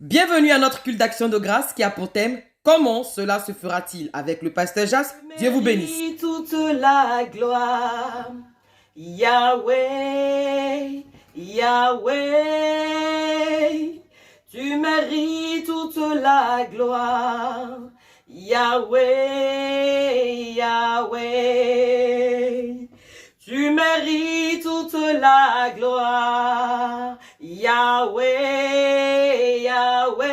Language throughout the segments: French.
Bienvenue à notre culte d'action de grâce qui a pour thème « Comment cela se fera-t-il » avec le pasteur Jas. Dieu vous bénisse. Toute la gloire, Yahweh, Yahweh, tu mérites toute la gloire, Yahweh, Yahweh, tu mérites toute la gloire, Yahweh, Yahweh,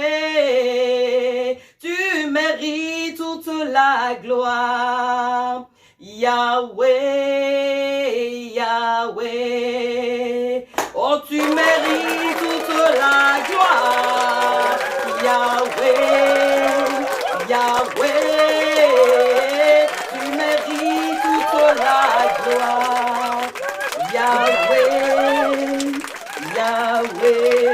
tu mérites toute la gloire, Yahweh, Yahweh, oh tu mérites toute la gloire, Yahweh, Yahweh, tu mérites toute la gloire, Yahweh, Yahweh.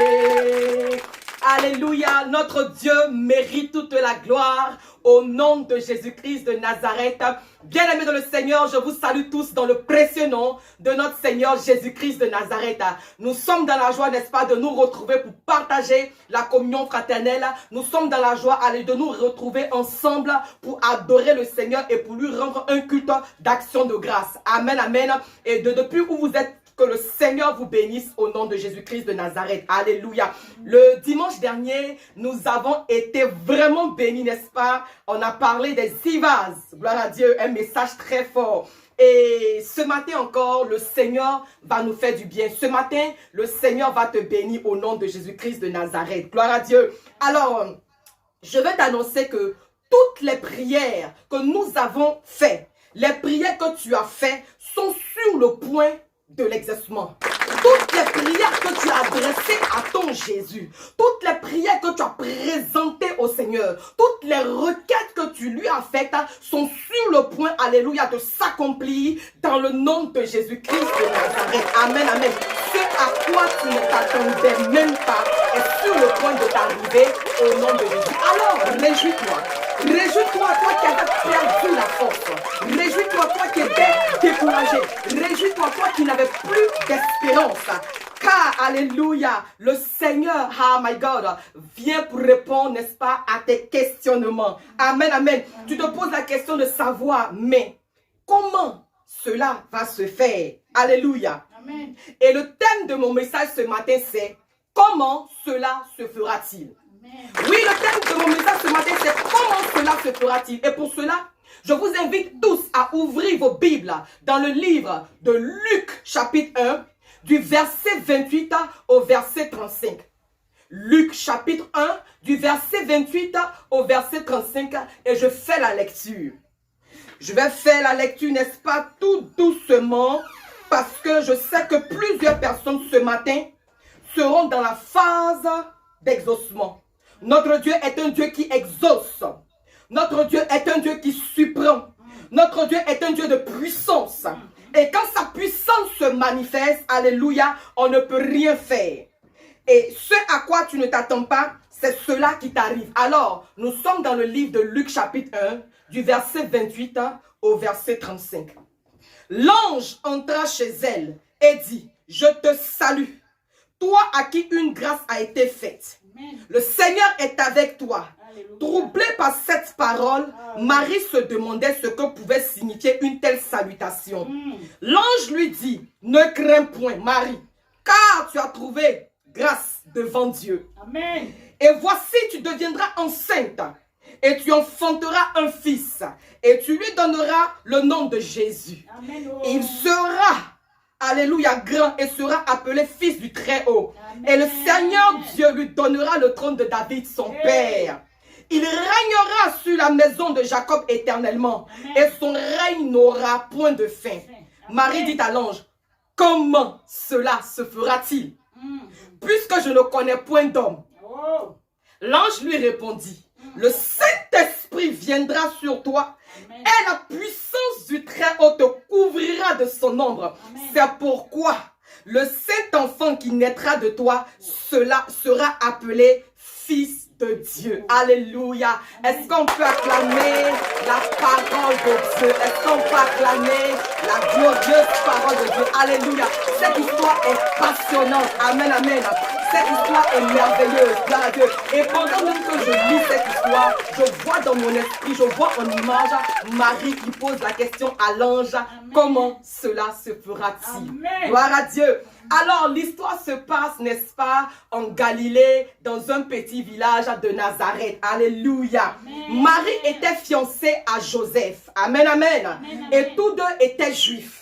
Alléluia, notre Dieu mérite toute la gloire au nom de Jésus-Christ de Nazareth. Bien-aimés dans le Seigneur, je vous salue tous dans le précieux nom de notre Seigneur Jésus-Christ de Nazareth. Nous sommes dans la joie, n'est-ce pas, de nous retrouver pour partager la communion fraternelle. Nous sommes dans la joie de nous retrouver ensemble pour adorer le Seigneur et pour lui rendre un culte d'action de grâce. Amen, amen. Et depuis où vous êtes, que le Seigneur vous bénisse au nom de Jésus-Christ de Nazareth. Alléluia. Le dimanche dernier, nous avons été vraiment bénis, n'est-ce pas? On a parlé des Ivas. Gloire à Dieu, un message très fort. Et ce matin encore, le Seigneur va nous faire du bien. Ce matin, le Seigneur va te bénir au nom de Jésus-Christ de Nazareth. Gloire à Dieu. Alors, je vais t'annoncer que toutes les prières que nous avons faites, les prières que tu as faites sont sur le point de l'exaucement. Toutes les prières que tu as adressées à ton Jésus, toutes les prières que tu as présentées au Seigneur, toutes les requêtes que tu lui as faites sont sur le point, alléluia, de s'accomplir dans le nom de Jésus-Christ de Nazareth. Amen, amen. Ce à quoi tu ne t'attendais même pas est sur le point de t'arriver au nom de Jésus. Alors, réjouis-toi. Réjouis-toi, toi qui avais perdu la force. Réjouis-toi, toi qui étais découragé. Réjouis-toi, toi qui n'avais plus d'espérance. Car, alléluia, le Seigneur, oh my God, vient pour répondre, n'est-ce pas, à tes questionnements. Amen, amen. Tu te poses la question de savoir, mais comment cela va se faire? Alléluia. Amen. Et le thème de mon message ce matin, c'est comment cela se fera-t-il? Oui, le thème de mon message ce matin, c'est comment cela se fera-t-il? Et pour cela, je vous invite tous à ouvrir vos Bibles dans le livre de Luc, chapitre 1, du verset 28 au verset 35. Luc, chapitre 1, du verset 28 au verset 35, et je fais la lecture. Je vais faire la lecture, n'est-ce pas, tout doucement, parce que je sais que plusieurs personnes ce matin seront dans la phase d'exaucement. Notre Dieu est un Dieu qui exauce. Notre Dieu est un Dieu qui surprend. Notre Dieu est un Dieu de puissance. Et quand sa puissance se manifeste, alléluia, on ne peut rien faire. Et ce à quoi tu ne t'attends pas, c'est cela qui t'arrive. Alors, nous sommes dans le livre de Luc chapitre 1, du verset 28 au verset 35. L'ange entra chez elle et dit, « Je te salue, toi à qui une grâce a été faite. Le Seigneur est avec toi. » Troublée par cette parole, Marie se demandait ce que pouvait signifier une telle salutation. L'ange lui dit, « Ne crains point, Marie, car tu as trouvé grâce devant Dieu. Amen. Et voici, tu deviendras enceinte, et tu enfanteras un fils, et tu lui donneras le nom de Jésus. Amen. Il sera, alléluia, grand, et sera appelé fils du Très-Haut. Et le Seigneur Dieu lui donnera le trône de David, son père. Il régnera sur la maison de Jacob éternellement. Amen. Et son règne n'aura point de fin. Amen. Marie dit à l'ange, comment cela se fera-t-il? Puisque je ne connais point d'homme. Oh. L'ange lui répondit, le Saint-Esprit viendra sur toi. Amen. Et la puissance du Très-Haut te couvrira de son ombre. C'est pourquoi le Saint-Enfant qui naîtra de toi, cela sera appelé fils de Dieu. Alléluia. Est-ce qu'on peut acclamer la parole de Dieu? Est-ce qu'on peut acclamer la glorieuse parole de Dieu? Alléluia. Cette histoire est passionnante. Amen, amen. Cette histoire est merveilleuse, gloire à Dieu. Et pendant même que je lis cette histoire, je vois dans mon esprit, je vois en image Marie qui pose la question à l'ange, comment cela se fera-t-il? Gloire à Dieu. Alors l'histoire se passe, n'est-ce pas, en Galilée, dans un petit village de Nazareth. Alléluia. Marie était fiancée à Joseph. Amen, amen. Et tous deux étaient juifs.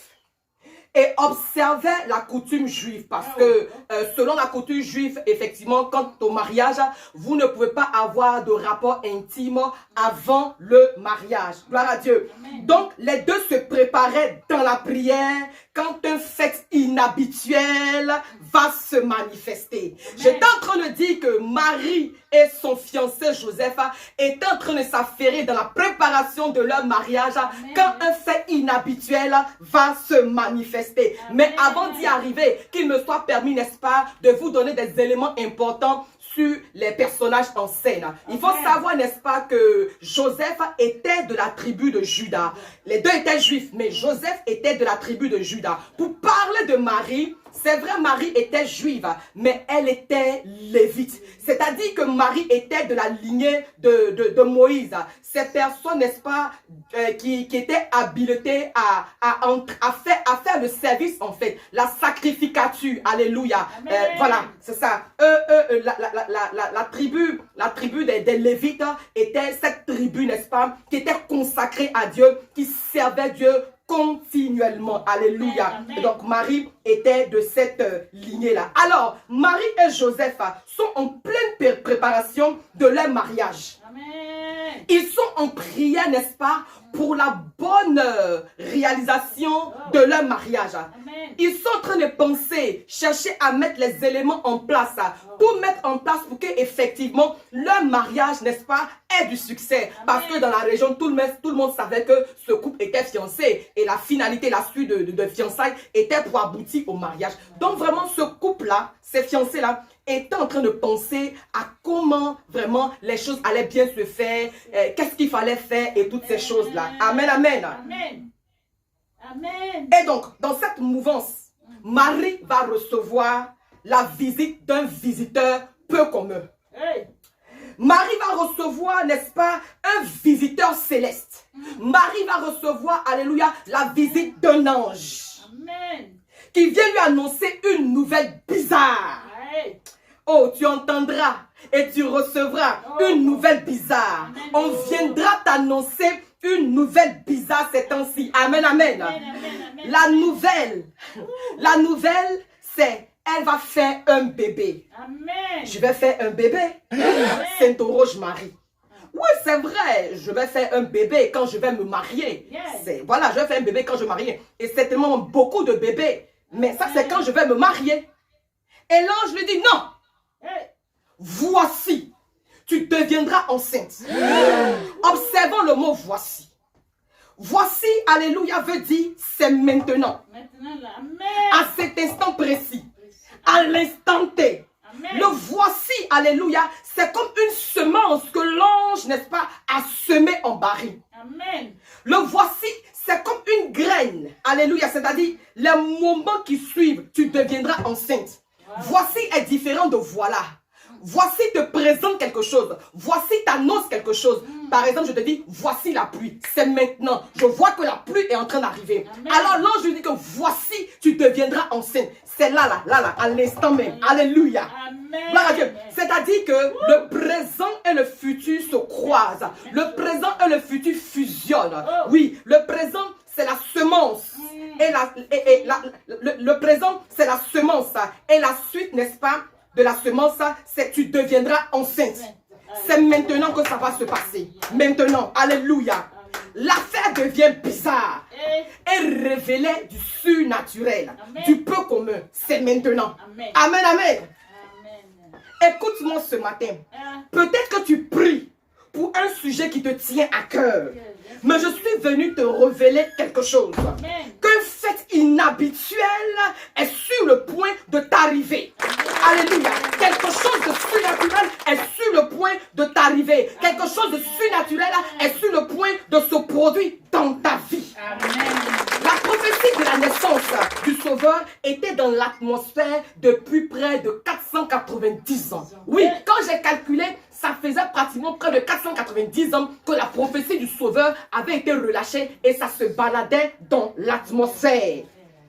Et observait la coutume juive parce que selon la coutume juive, effectivement, quant au mariage, vous ne pouvez pas avoir de rapport intime avant le mariage. Gloire à Dieu. Donc, les deux se préparaient dans la prière quand un fait inhabituel va se manifester. J'étais en train de dire que Marie et son fiancé Joseph étaient en train de s'affairer dans la préparation de leur mariage quand un fait inhabituel va se manifester. Mais avant d'y arriver, qu'il me soit permis, n'est-ce pas, de vous donner des éléments importants sur les personnages en scène. Il faut savoir, n'est-ce pas, que Joseph était de la tribu de Juda. Les deux étaient juifs, mais Joseph était de la tribu de Juda. Pour parler de Marie, c'est vrai, Marie était juive, mais elle était lévite. C'est-à-dire que Marie était de la lignée de Moïse. Ces personnes, n'est-ce pas, qui étaient habilitées à faire le service, en fait, la sacrificature. Alléluia. Voilà, c'est ça. La tribu des Lévites était cette tribu, n'est-ce pas, qui était consacrée à Dieu, qui servait Dieu continuellement. Alléluia. Et donc Marie était de cette lignée-là. Alors, Marie et Joseph sont en pleine préparation de leur mariage. Amen. Ils sont en prière, n'est-ce pas, pour la bonne réalisation de leur mariage. Amen. Ils sont en train de penser, chercher à mettre les éléments en place, tout mettre en place pour que effectivement leur mariage, n'est-ce pas, ait du succès. Amen. Parce que dans la région, tout le monde savait que ce couple était fiancé et la finalité, la suite de fiançailles était pour aboutir au mariage. Donc vraiment, ce couple-là, ces fiancés-là, étaient en train de penser à comment vraiment les choses allaient bien se faire, qu'est-ce qu'il fallait faire et toutes ces choses-là. Amen, amen. Amen. Amen. Et donc, dans cette mouvance, Marie va recevoir la visite d'un visiteur peu commun. Hey. Marie va recevoir, n'est-ce pas, un visiteur céleste. Marie va recevoir, alléluia, la visite d'un ange. Amen. Qui vient lui annoncer une nouvelle bizarre. Hey. Oh, tu entendras et tu recevras une nouvelle bizarre. Amen. On viendra t'annoncer une nouvelle bizarre ces temps-ci. Amen, amen. Amen, amen. La nouvelle, c'est elle va faire un bébé. Amen. Je vais faire un bébé. S'interroge Marie. Oui, c'est vrai, je vais faire un bébé quand je vais me marier. Yes. Voilà, je vais faire un bébé quand je vais me marier. Et c'est tellement beaucoup de bébés. Mais ça, c'est quand je vais me marier. Et l'ange lui dit, non. Hey. Voici, tu deviendras enceinte. Observons le mot voici. Voici, alléluia, veut dire c'est maintenant. À cet instant précis. À l'instant T. Amen. Le voici, alléluia, c'est comme une semence que l'ange, n'est-ce pas, a semé en baril. Amen. Le voici, c'est comme une graine, alléluia, c'est-à-dire les moments qui suivent, tu deviendras enceinte. Wow. Voici est différent de voilà. Voici te présente quelque chose. Voici t'annonce quelque chose. Par exemple, je te dis, voici la pluie. C'est maintenant. Je vois que la pluie est en train d'arriver. Alors l'ange lui dit que voici, tu deviendras enceinte. C'est là, à l'instant même. Alléluia. Gloire à Dieu. C'est-à-dire que le présent et le futur se croisent. Le présent et le futur fusionnent. Oui, le présent, c'est la semence. Le présent, c'est la semence. Et la suite, n'est-ce pas, de la semence, c'est tu deviendras enceinte. C'est maintenant que ça va se passer. Maintenant, alléluia. L'affaire devient bizarre et révélée du surnaturel, du peu commun. C'est maintenant. Amen, amen. Écoute-moi ce matin. Peut-être que tu pries pour un sujet qui te tient à cœur. Mais je suis venu te révéler quelque chose. Qu'un fait inhabituel est sur le point de t'arriver. Alléluia. Quelque chose de surnaturel est sur le point de t'arriver. Quelque chose de surnaturel est sur le point de se produire dans ta vie. Amen. La prophétie de la naissance du Sauveur était dans l'atmosphère depuis près de 400 490 ans. Oui, quand j'ai calculé, ça faisait pratiquement près de 490 ans que la prophétie du Sauveur avait été relâchée et ça se baladait dans l'atmosphère.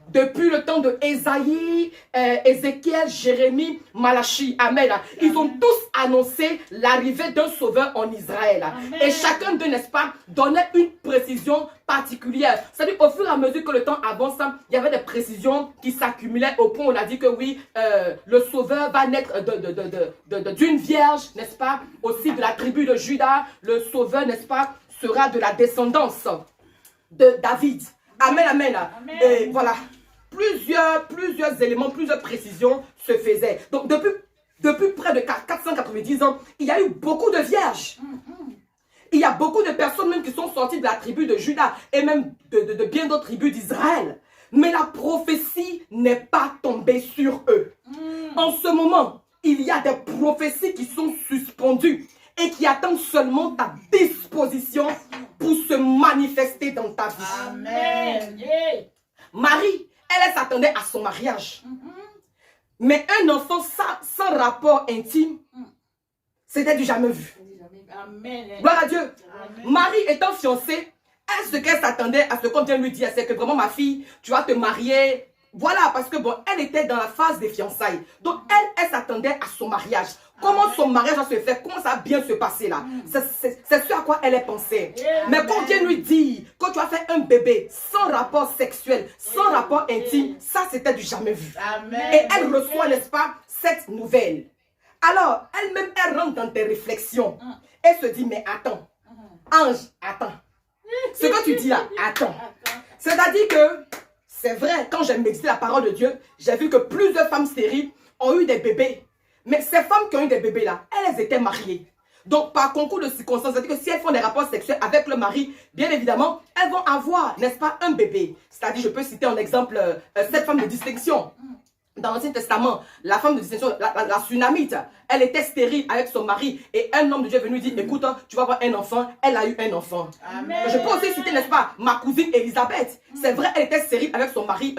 Depuis le temps de Ésaïe, Ézéchiel, Jérémie, Malachie, Amen. Ils ont tous annoncé l'arrivée d'un sauveur en Israël. Amen. Et chacun d'eux, n'est-ce pas, donnait une précision particulière. C'est-à-dire qu'au fur et à mesure que le temps avance, il y avait des précisions qui s'accumulaient au point où on a dit que oui, le sauveur va naître d'une vierge, n'est-ce pas, aussi de la tribu de Juda. Le sauveur, n'est-ce pas, sera de la descendance de David. Amen, amen. Amen. Et voilà. Plusieurs éléments, plusieurs précisions se faisaient. Donc, depuis près de 490 ans, il y a eu beaucoup de vierges. Il y a beaucoup de personnes même qui sont sorties de la tribu de Juda et même de bien d'autres tribus d'Israël. Mais la prophétie n'est pas tombée sur eux. En ce moment, il y a des prophéties qui sont suspendues et qui attendent seulement ta disposition pour se manifester dans ta vie. Amen. Marie, elle s'attendait à son mariage. Mais un enfant sans rapport intime, c'était du jamais vu. Amen. Gloire à Dieu. Amen. Marie étant fiancée, ce qu'elle s'attendait à ce qu'on vient lui dire, c'est que vraiment ma fille, tu vas te marier. Voilà, parce que bon, elle était dans la phase des fiançailles. Donc elle s'attendait à son mariage. Comment son mariage va se faire? Comment ça va bien se passer là? C'est ce à quoi elle est pensée. Mais quand on vient lui dire que tu as fait un bébé sans rapport sexuel, sans rapport intime, ça c'était du jamais vu. Amen. Et elle reçoit, n'est-ce pas, cette nouvelle. Alors, elle-même, elle rentre dans tes réflexions. Elle se dit, mais attends, ange, attends. Ce que tu dis là, attends. C'est-à-dire que, c'est vrai, quand j'ai médité la parole de Dieu, j'ai vu que plusieurs femmes stériles ont eu des bébés. Mais ces femmes qui ont eu des bébés là, elles étaient mariées. Donc par concours de circonstances, c'est-à-dire que si elles font des rapports sexuels avec le mari, bien évidemment, elles vont avoir, n'est-ce pas, un bébé. C'est-à-dire, je peux citer en exemple cette femme de distinction. Dans l'Ancien Testament, la femme de distinction, la Sunamite, elle était stérile avec son mari. Et un homme de Dieu est venu dire, écoute, tu vas avoir un enfant. Elle a eu un enfant. Amen. Je peux aussi citer, n'est-ce pas, ma cousine Elisabeth. C'est vrai, elle était stérile avec son mari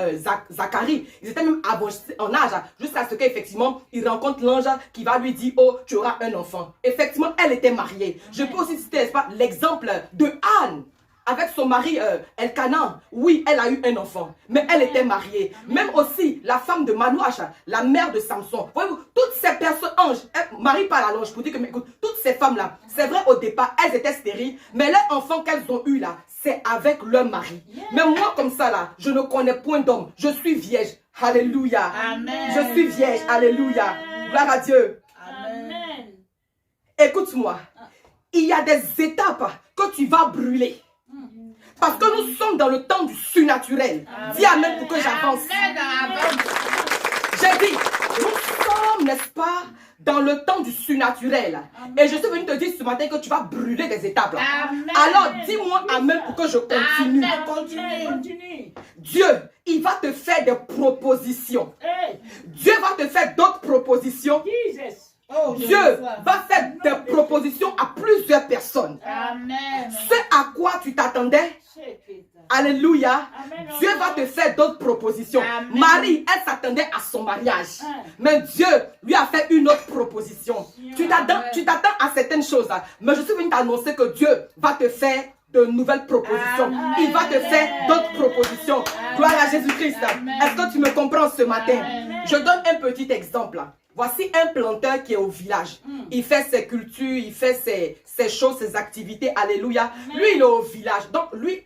Zacharie. Ils étaient même avancés en âge, jusqu'à ce qu'effectivement, il rencontre l'ange qui va lui dire, oh, tu auras un enfant. Effectivement, elle était mariée. Je peux aussi citer, n'est-ce pas, l'exemple de Anne. Avec son mari Elkanah, oui, elle a eu un enfant, mais elle était mariée. Même aussi, la femme de Manouach, la mère de Samson. Voyez-vous, toutes ces personnes, anges, Marie parle à l'ange pour dire que, mais écoute, toutes ces femmes-là, c'est vrai au départ, elles étaient stériles, mais les enfants qu'elles ont eu là, c'est avec leur mari. Mais moi, comme ça là, je ne connais point d'homme. Je suis vierge. Alléluia. Amen. Je suis vierge. Alléluia. Gloire à Dieu. Amen. Écoute-moi, il y a des étapes que tu vas brûler. Parce que nous sommes dans le temps du surnaturel. Amen. Dis amen pour que j'avance. J'ai dit, nous sommes, n'est-ce pas, dans le temps du surnaturel. Amen. Et je suis venu te dire ce matin que tu vas brûler des étapes. Amen. Alors dis-moi amen pour que je continue. Amen. Continue. Dieu, il va te faire des propositions. Hey. Dieu va te faire d'autres propositions. Jesus. Oh, Dieu va faire des propositions à plusieurs personnes. Amen. Ce à quoi tu t'attendais, alléluia, amen. Dieu va te faire d'autres propositions. Amen. Marie, elle s'attendait à son mariage. Mais Dieu lui a fait une autre proposition. Tu t'attends à certaines choses. Mais je suis venu t'annoncer que Dieu va te faire de nouvelles propositions. Amen. Il va te faire d'autres propositions. Amen. Gloire à Jésus-Christ. Est-ce que tu me comprends ce matin? Amen. Je donne un petit exemple. Voici un planteur qui est au village. Il fait ses cultures, il fait ses choses, ses activités. Alléluia. Lui, il est au village. Donc, lui,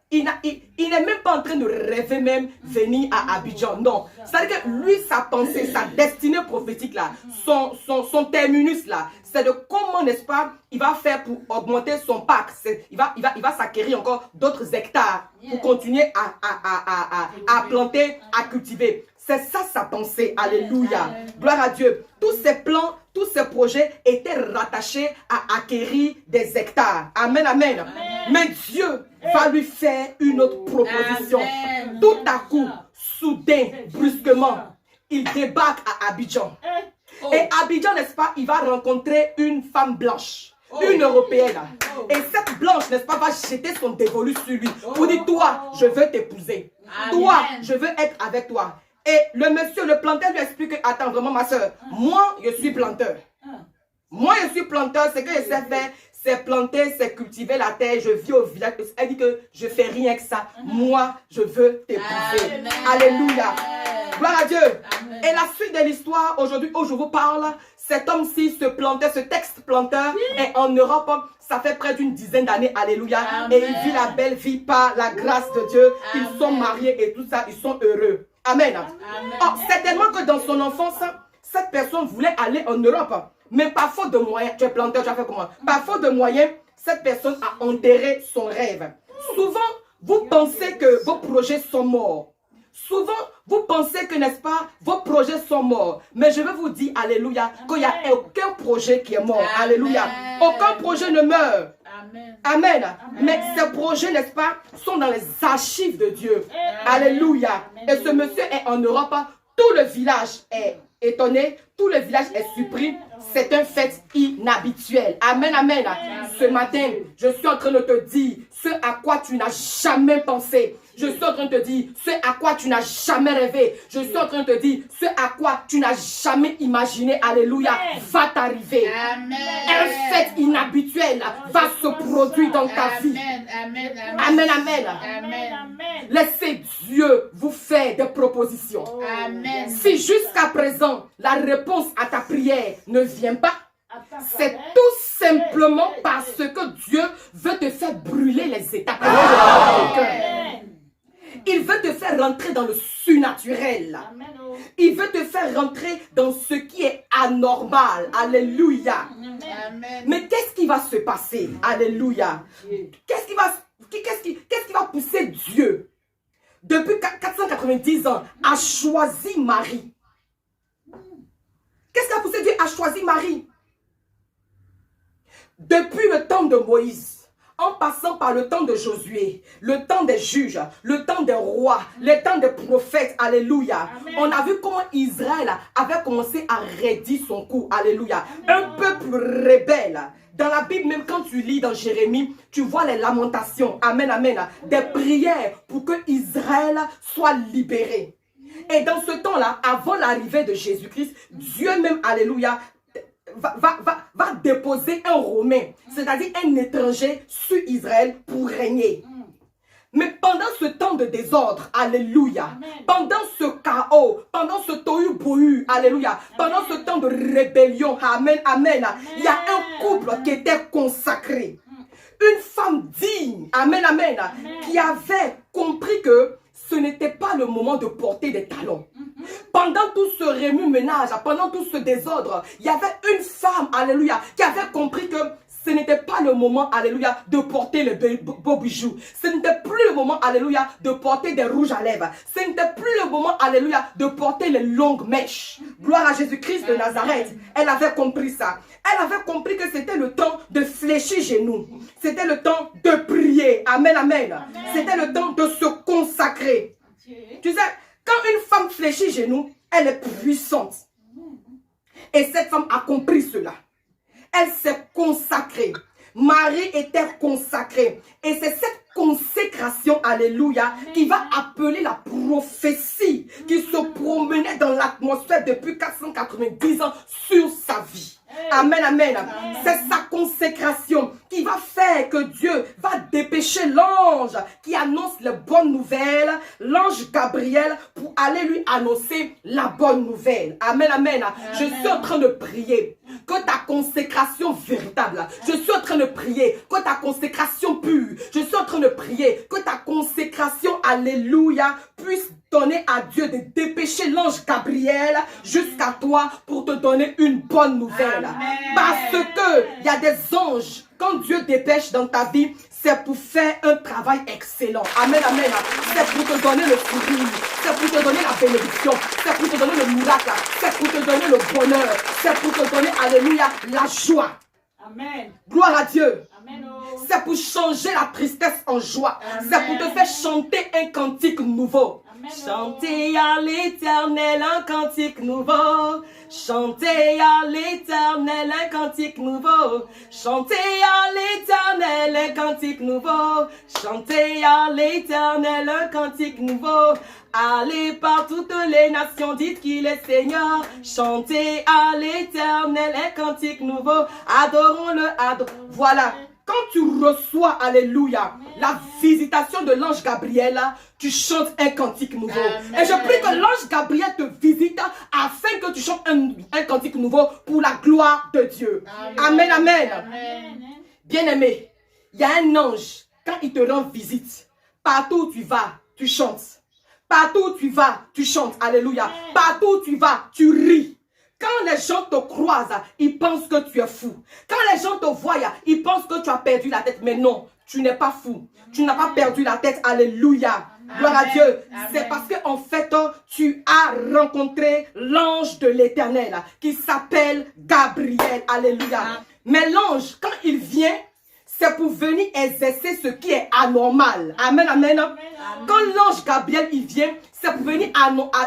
il n'est même pas en train de rêver même venir à Abidjan. Non. C'est-à-dire que lui, sa pensée, sa destinée prophétique, là, son terminus, là, c'est de comment, n'est-ce pas, il va faire pour augmenter son parc. Il va s'acquérir encore d'autres hectares pour continuer à planter, à cultiver. C'est ça sa pensée. Alléluia. Gloire à Dieu. Tous ces plans, tous ces projets étaient rattachés à acquérir des hectares. Amen, amen. Amen. Mais Dieu va lui faire une autre proposition. Amen. Tout à coup, soudain, brusquement, il débarque à Abidjan. Oh. Et Abidjan, n'est-ce pas, il va rencontrer une femme blanche. Oh. Une européenne. Oh. Et cette blanche, n'est-ce pas, va jeter son dévolu sur lui. Pour dire, toi, je veux t'épouser. Toi, je veux être avec toi. Et le monsieur, le planteur lui explique, attends, vraiment ma soeur, moi, je suis planteur. Moi, je suis planteur, ce que je sais faire, c'est planter, c'est cultiver la terre, je vis au village. Elle dit que je fais rien que ça. Moi, je veux t'épouser. Alléluia. Gloire à Dieu. Amen. Et la suite de l'histoire, aujourd'hui, où je vous parle, cet homme-ci, ce planteur, ce texte planteur, est en Europe. Ça fait près d'une dizaine d'années. Alléluia. Amen. Et il vit la belle vie par la grâce de Dieu. Ils Amen. sont mariés et tout ça, ils sont heureux. Amen. Amen. Oh, certainement que dans son enfance, cette personne voulait aller en Europe. Mais par faute de moyens, tu es planteur, tu as fait comment? Par faute de moyens, cette personne a enterré son rêve. Souvent, vous pensez que vos projets sont morts. Souvent, vous pensez que, n'est-ce pas, vos projets sont morts. Mais je veux vous dire, alléluia, qu'il n'y a aucun projet qui est mort. Amen. Alléluia. Aucun projet ne meurt. Amen. Amen. Mais ces projets, n'est-ce pas, sont dans les archives de Dieu. Alléluia. Et ce monsieur est en Europe. Tout le village est étonné. Tout le village est surpris. C'est un fait inhabituel. Amen, amen. Ce matin, je suis en train de te dire ce à quoi tu n'as jamais pensé. Je suis en train de te dire ce à quoi tu n'as jamais rêvé. Je suis en train de te dire ce à quoi tu n'as jamais imaginé. Alléluia. Va t'arriver. Amen. Un fait inhabituel va se produire dans ta vie. Amen. Amen, amen. Amen. Laissez Dieu vous faire des propositions. Amen. Si jusqu'à présent, la réponse à ta prière ne vient pas, c'est tout simplement parce que Dieu veut te faire brûler les étapes. Il veut te faire rentrer dans le surnaturel. Il veut te faire rentrer dans ce qui est anormal. Alléluia. Amen. Mais qu'est-ce qui va se passer? Alléluia. Qu'est-ce qui va pousser Dieu, depuis 490 ans, à choisir Marie? Qu'est-ce qui a poussé Dieu à choisir Marie? Depuis le temps de Moïse, en passant par le temps de Josué, le temps des juges, le temps des rois, le temps des prophètes, alléluia. Amen. On a vu comment Israël avait commencé à raidir son cou, alléluia. Un peuple rebelle. Dans la Bible, même quand tu lis dans Jérémie, tu vois les lamentations, amen, amen, des prières pour que Israël soit libéré. Et dans ce temps-là, avant l'arrivée de Jésus-Christ, Dieu même, alléluia, va déposer un Romain, c'est-à-dire un étranger sur Israël pour régner. Mais pendant ce temps de désordre, alléluia, pendant ce chaos, pendant ce tohu-bohu, alléluia, pendant ce temps de rébellion, amen, amen, il y a un couple qui était consacré. Une femme digne, amen, amen, qui avait compris que ce n'était pas le moment de porter des talons. Pendant tout ce remue-ménage, pendant tout ce désordre, il y avait une femme, alléluia, qui avait compris que ce n'était pas le moment, alléluia, de porter les beaux bijoux. Ce n'était plus le moment, alléluia, de porter des rouges à lèvres. Ce n'était plus le moment, alléluia, de porter les longues mèches. Gloire à Jésus-Christ de Nazareth. Elle avait compris ça. Elle avait compris que c'était le temps de fléchir genoux. C'était le temps de prier. Amen, amen. C'était le temps de se consacrer. Tu sais, quand une femme fléchit genoux, elle est puissante. Et cette femme a compris cela. Elle s'est consacrée. Marie était consacrée. Et c'est cette consécration, alléluia, qui va appeler la prophétie qui se promenait dans l'atmosphère depuis 490 ans sur sa vie. Amen, amen. C'est sa consécration qui va faire que Dieu va dépêcher l'ange qui annonce les bonnes nouvelles, l'ange Gabriel, pour aller lui annoncer la bonne nouvelle. Amen, amen. Je suis en train de prier que ta consécration véritable, je suis en train de prier que ta consécration pure, je suis en train de prier que ta consécration, alléluia, puisse donner à Dieu de dépêcher l'ange Gabriel jusqu'à toi pour te donner une bonne nouvelle. Amen. Parce que il y a des anges, quand Dieu dépêche dans ta vie, c'est pour faire un travail excellent. Amen, amen. C'est pour te donner le sourire, c'est pour te donner la bénédiction, c'est pour te donner le miracle, c'est pour te donner le bonheur, c'est pour te donner, alléluia, la joie. Amen. Gloire à Dieu. Amen. C'est pour changer la tristesse en joie. Amen. C'est pour te faire chanter un cantique nouveau. Amen. Chantez à l'Éternel un cantique nouveau. Chantez à l'Éternel un cantique nouveau. Chantez à l'Éternel un cantique nouveau. Chantez à l'Éternel un cantique nouveau. Allez par toutes les nations, dites qu'il est Seigneur. Chantez à l'Éternel un cantique nouveau. Adorons-le, Voilà. Quand tu reçois, alléluia, la visitation de l'ange Gabriel, tu chantes un cantique nouveau. Amen. Et je prie que l'ange Gabriel te visite afin que tu chantes un cantique nouveau pour la gloire de Dieu. Amen, amen. Amen. Bien-aimé, il y a un ange, quand il te rend visite, partout où tu vas, tu chantes. Partout où tu vas, tu chantes. Alléluia. Partout où tu vas, tu ris. Quand les gens te croisent, ils pensent que tu es fou. Quand les gens te voient, ils pensent que tu as perdu la tête. Mais non, tu n'es pas fou. Tu n'as pas perdu la tête. Alléluia. Gloire à Dieu. C'est parce qu'en fait, tu as rencontré l'ange de l'Éternel qui s'appelle Gabriel. Alléluia. Mais l'ange, quand il vient, c'est pour venir exercer ce qui est anormal. Amen, amen. Quand l'ange Gabriel il vient, c'est pour venir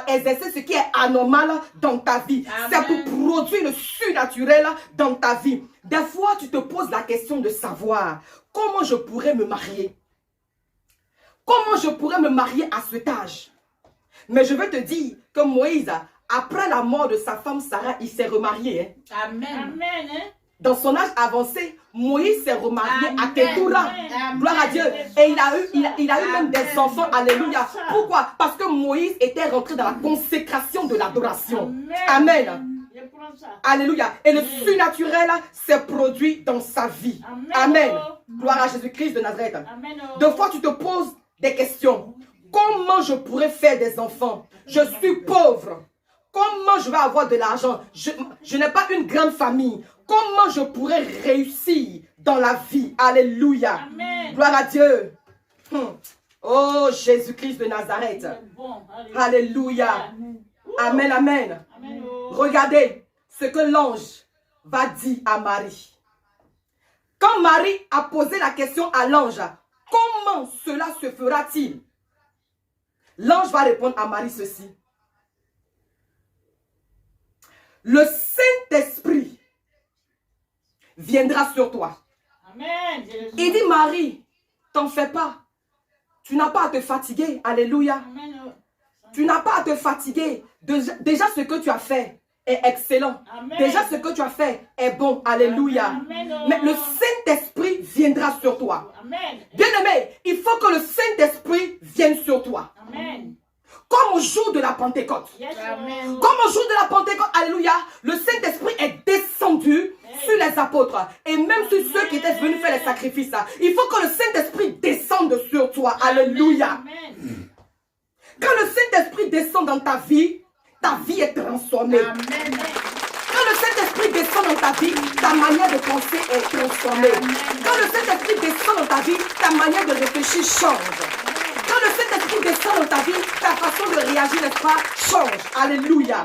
exercer ce qui est anormal dans ta vie. C'est pour produire le surnaturel dans ta vie. Des fois, tu te poses la question de savoir comment je pourrais me marier. Comment je pourrais me marier à cet âge? Mais je veux te dire que Moïse, après la mort de sa femme Sarah, il s'est remarié. Amen. Amen. Dans son âge avancé, Moïse s'est remarié à Ketura. Amen. Gloire à Dieu. Et il a eu même des enfants. Alléluia. Pourquoi? Parce que Moïse était rentré dans la consécration de l'adoration. Amen. Je prends ça. Alléluia. Et le surnaturel s'est produit dans sa vie. Amen. Gloire à Jésus-Christ de Nazareth. Amen. Deux fois, tu te poses des questions. Comment je pourrais faire des enfants? Je suis pauvre. Comment je vais avoir de l'argent? Je n'ai pas une grande famille. Comment je pourrais réussir dans la vie? Alléluia. Amen. Gloire à Dieu. Oh, Jésus-Christ de Nazareth. Bon, Alléluia. Amen, amen. Amen. Regardez ce que l'ange va dire à Marie. Quand Marie a posé la question à l'ange, comment cela se fera-t-il? L'ange va répondre à Marie ceci. Le Saint-Esprit viendra sur toi. Amen. Il dit, Marie, t'en fais pas. Tu n'as pas à te fatiguer. Alléluia. Amen. Tu n'as pas à te fatiguer. Déjà, ce que tu as fait est excellent. Amen. Déjà, ce que tu as fait est bon. Alléluia. Amen. Mais le Saint-Esprit viendra sur toi. Amen. Bien-aimé, il faut que le Saint-Esprit vienne sur toi. Amen. Comme au jour de la Pentecôte. Yes, Amen. Lord. Comme au jour de la Pentecôte, alléluia, le Saint-Esprit est descendu sur les apôtres et même sur ceux qui étaient venus faire les sacrifices. Il faut que le Saint-Esprit descende sur toi. Alléluia. Amen. Quand le Saint-Esprit descend dans ta vie est transformée. Amen. Quand le Saint-Esprit descend dans ta vie, ta manière de penser est transformée. Quand le Saint-Esprit descend dans ta vie, ta manière de réfléchir change. Quand le Saint-Esprit descend dans ta vie, ta façon de réagir, n'est-ce pas, change. Alléluia.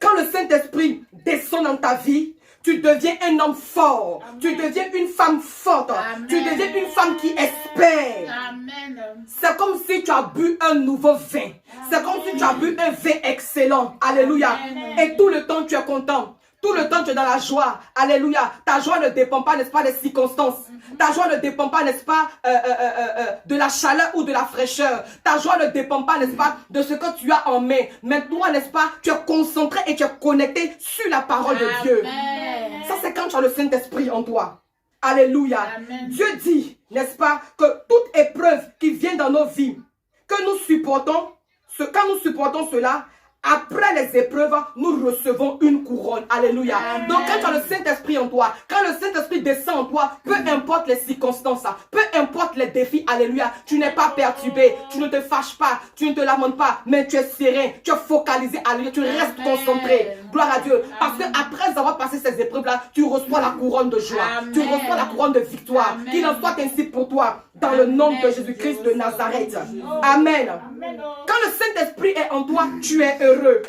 Quand le Saint-Esprit descend dans ta vie, tu deviens un homme fort. Amen. Tu deviens une femme forte. Amen. Tu deviens une femme qui espère. Amen. C'est comme si tu as bu un nouveau vin. C'est comme si tu as bu un vin excellent. Alléluia. Amen. Et tout le temps, tu es content. Tout le temps, tu es dans la joie. Alléluia. Ta joie ne dépend pas, n'est-ce pas, des circonstances. Ta joie ne dépend pas, n'est-ce pas, de la chaleur ou de la fraîcheur. Ta joie ne dépend pas, n'est-ce pas, de ce que tu as en main. Mais toi, n'est-ce pas, tu es concentré et tu es connecté sur la parole de Dieu. Amen. Ça, c'est quand tu as le Saint-Esprit en toi. Alléluia. Amen. Dieu dit, n'est-ce pas, que toute épreuve qui vient dans nos vies, que nous supportons, quand nous supportons cela, après les épreuves, nous recevons une couronne. Alléluia. Amen. Donc quand tu as le Saint-Esprit en toi, quand le Saint-Esprit descend en toi, peu importe les circonstances, peu importe les défis, alléluia, tu n'es pas perturbé, tu ne te fâches pas, tu ne te lamentes pas, mais tu es serein, tu es focalisé, alléluia, tu restes Amen. concentré. Gloire à Dieu. Parce que Amen. après avoir passé ces épreuves-là, tu reçois la couronne de joie, Amen. tu reçois la couronne de victoire. Amen. Qu'il en soit ainsi pour toi, dans le nom de Jésus-Christ de Nazareth. Amen. Amen. Quand le Saint-Esprit est en toi, tu es heureux.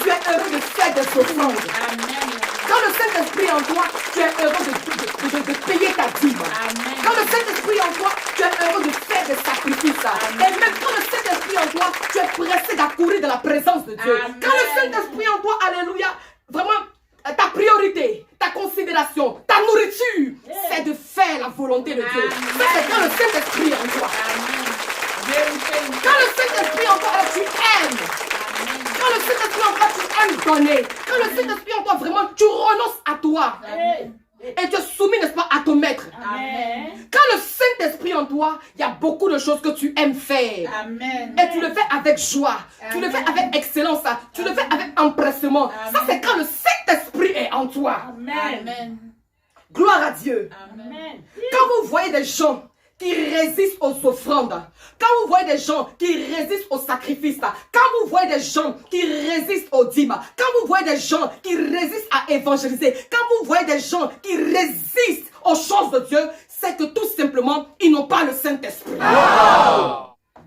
Tu es heureux de faire des offrandes. Amen. Quand le Saint-Esprit est en toi, tu es heureux de payer ta dîme. Amen. Quand le Saint-Esprit est en toi, tu es heureux de faire des sacrifices. Amen. Et même quand le Saint-Esprit est en toi, tu es pressé d'accourir de la présence de Dieu. Amen. Quand le Saint-Esprit est en toi, alléluia, vraiment, ta priorité, ta considération, ta nourriture, c'est de faire la volonté de Dieu. Amen. Ça, c'est quand le Saint-Esprit est en toi. Amen. donner. Quand le Saint-Esprit en toi, vraiment, tu renonces à toi. Amen. Et tu es soumis, n'est-ce pas, à ton maître. Amen. Quand le Saint-Esprit en toi, il y a beaucoup de choses que tu aimes faire. Amen. Et tu le fais avec joie. Tu le fais Amen. avec excellence. Tu le fais avec empressement. Ça, c'est quand le Saint-Esprit est en toi. Amen. Amen. Gloire à Dieu. Amen. Quand vous voyez des gens qui résistent aux offrandes, quand vous voyez des gens qui résistent aux sacrifices, quand vous voyez des gens qui résistent aux dîmes, quand vous voyez des gens qui résistent à évangéliser, quand vous voyez des gens qui résistent aux choses de Dieu, c'est que tout simplement, ils n'ont pas le Saint-Esprit.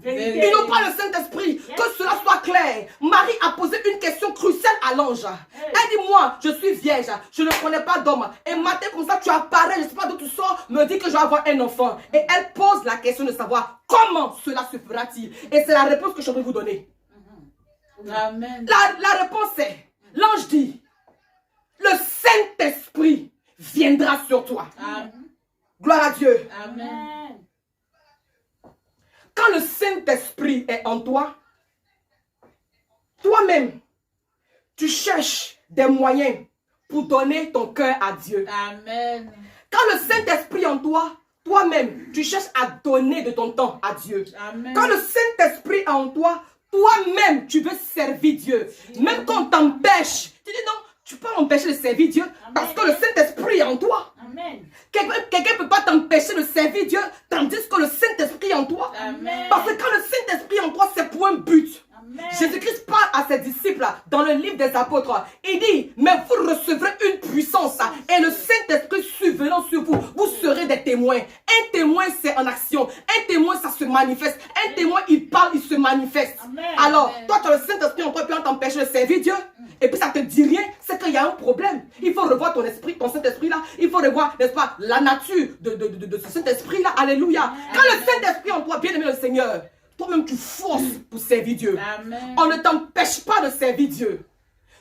Vérité. Ils n'ont pas le Saint-Esprit. Que cela soit clair. Marie a posé une question cruciale à l'ange. Elle dit, moi, je suis vierge. Je ne connais pas d'homme. Et matin comme ça, tu apparais, je ne sais pas d'où tu sors, me dis que je vais avoir un enfant. Et elle pose la question de savoir comment cela se fera-t-il. Et c'est la réponse que je vais vous donner. Amen. La réponse est, l'ange dit, le Saint-Esprit viendra sur toi. Amen. Gloire à Dieu. Amen. Amen. Quand le Saint-Esprit est en toi, toi-même, tu cherches des moyens pour donner ton cœur à Dieu. Amen. Quand le Saint-Esprit est en toi, toi-même, tu cherches à donner de ton temps à Dieu. Amen. Quand le Saint-Esprit est en toi, toi-même, tu veux servir Dieu. Même quand on t'empêche, tu dis non, tu peux empêcher de servir Dieu parce que le Saint-Esprit est en toi. Amen. Quelqu'un ne peut pas t'empêcher de servir Dieu tandis que le Saint-Esprit est en toi. Amen. Parce que quand le Saint-Esprit est en toi, c'est pour un but. Amen. Jésus-Christ parle à ses disciples dans le livre des apôtres. Il dit, mais vous recevrez une puissance et le Saint-Esprit survenant sur vous, vous serez des témoins. Un témoin, c'est en action. Un témoin, ça se manifeste. Un témoin, il parle, il se manifeste. Amen. Alors, Amen. toi, tu as le Saint-Esprit en toi, puis on t'empêche de servir Dieu. Et puis ça te dit rien, c'est qu'il y a un problème. Il faut revoir ton esprit, ton Saint-Esprit là. Il faut revoir, n'est-ce pas, la nature de ce Saint-Esprit là. Alléluia. Quand le Saint-Esprit en toi, bien aimé le Seigneur, toi-même tu forces pour servir Dieu. Amen. On ne t'empêche pas de servir Dieu.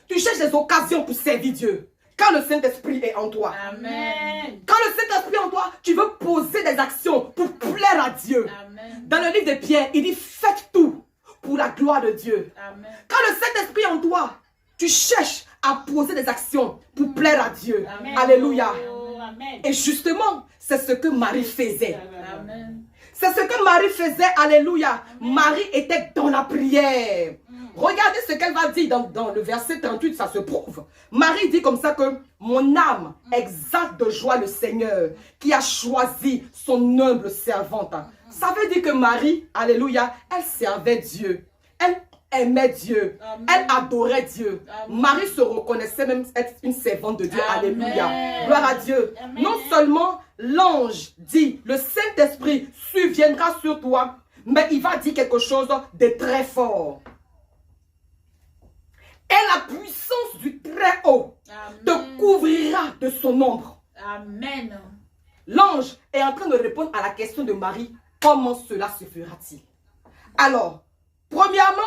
Tu cherches des occasions pour servir Dieu. Quand le Saint-Esprit est en toi. Amen. Quand le Saint-Esprit est en toi, tu veux poser des actions pour plaire à Dieu. Amen. Dans le livre de Pierre, il dit faites tout pour la gloire de Dieu. Amen. Quand le Saint-Esprit est en toi, tu cherches à poser des actions pour plaire à Dieu. Amen. Alléluia. Oh, Amen. Et justement, c'est ce que Marie faisait. Amen. C'est ce que Marie faisait. Alléluia. Marie était dans la prière. Regardez ce qu'elle va dire dans le verset 38, ça se prouve. Marie dit comme ça que mon âme exalte de joie le Seigneur qui a choisi son humble servante. Ça veut dire que Marie, alléluia, elle servait Dieu. Elle aimait Dieu. Amen. Elle adorait Dieu. Amen. Marie se reconnaissait même être une servante de Dieu. Amen. Alléluia. Gloire à Dieu. Amen. Non seulement l'ange dit, le Saint-Esprit surviendra sur toi, mais il va dire quelque chose de très fort. Et la puissance du Très-Haut te Amen. couvrira de son ombre. Amen. L'ange est en train de répondre à la question de Marie. Comment cela se fera-t-il? Alors, premièrement,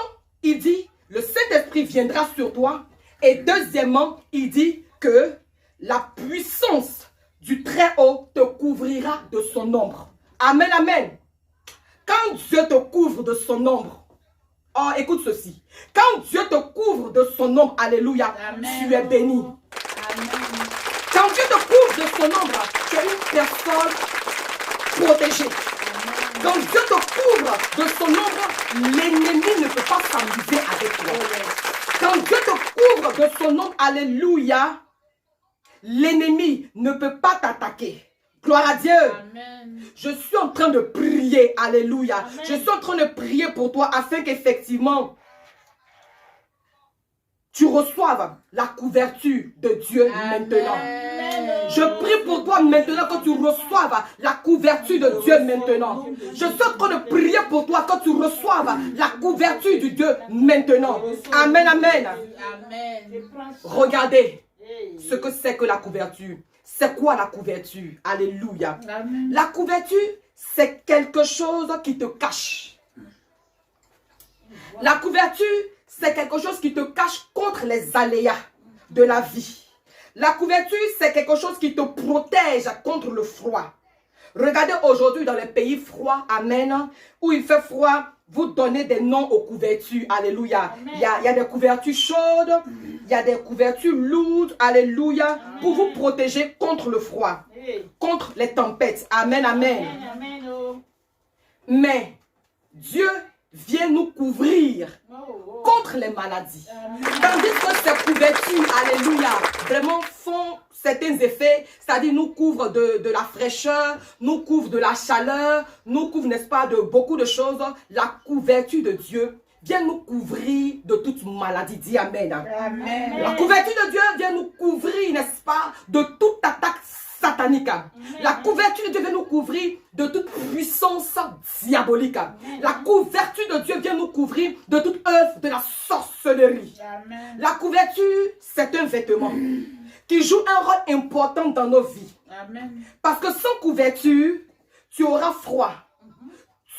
il dit, le Saint-Esprit viendra sur toi. Et deuxièmement, il dit que la puissance du Très-Haut te couvrira de son ombre. Amen, amen. Quand Dieu te couvre de son ombre, oh, écoute ceci. Quand Dieu te couvre de son ombre, alléluia, Amen. tu es béni. Amen. Quand Dieu te couvre de son ombre, tu es une personne protégée. Quand Dieu te couvre de son ombre, l'ennemi ne peut pas s'amuser avec toi. Quand Dieu te couvre de son ombre, alléluia, l'ennemi ne peut pas t'attaquer. Gloire à Dieu. Amen. Je suis en train de prier, alléluia. Amen. Je suis en train de prier pour toi afin qu'effectivement, tu reçoives la couverture de Dieu maintenant. Amen. Je prie pour toi maintenant que tu reçoives la couverture de Dieu maintenant. Je suis en train de prier pour toi que tu reçoives la couverture de Dieu maintenant. Amen, amen. Amen. Regardez ce que c'est que la couverture. C'est quoi la couverture? Alléluia. Amen. La couverture, c'est quelque chose qui te cache. La couverture, c'est quelque chose qui te cache contre les aléas de la vie. La couverture, c'est quelque chose qui te protège contre le froid. Regardez aujourd'hui dans les pays froids, amen, où il fait froid, vous donnez des noms aux couvertures. Alléluia. Il y a des couvertures chaudes, il y a des couvertures lourdes. Alléluia. Pour vous protéger contre le froid, contre les tempêtes. Amen, amen. Amen. Oh. Mais Dieu vient nous couvrir contre les maladies. Tandis que ces couvertures, alléluia, vraiment font certains effets, c'est-à-dire nous couvrent de la fraîcheur, nous couvrent de la chaleur, nous couvrent, n'est-ce pas, de beaucoup de choses. La couverture de Dieu vient nous couvrir de toute maladie. Dis Amen. Amen. La couverture de Dieu vient nous couvrir, n'est-ce pas, de toute attaque satanique. La couverture de Dieu vient nous couvrir de toute puissance diabolique. La couverture de Dieu vient nous couvrir de toute œuvre de la sorcellerie. Amen. La couverture, c'est un vêtement qui joue un rôle important dans nos vies. Amen. Parce que sans couverture, tu auras froid.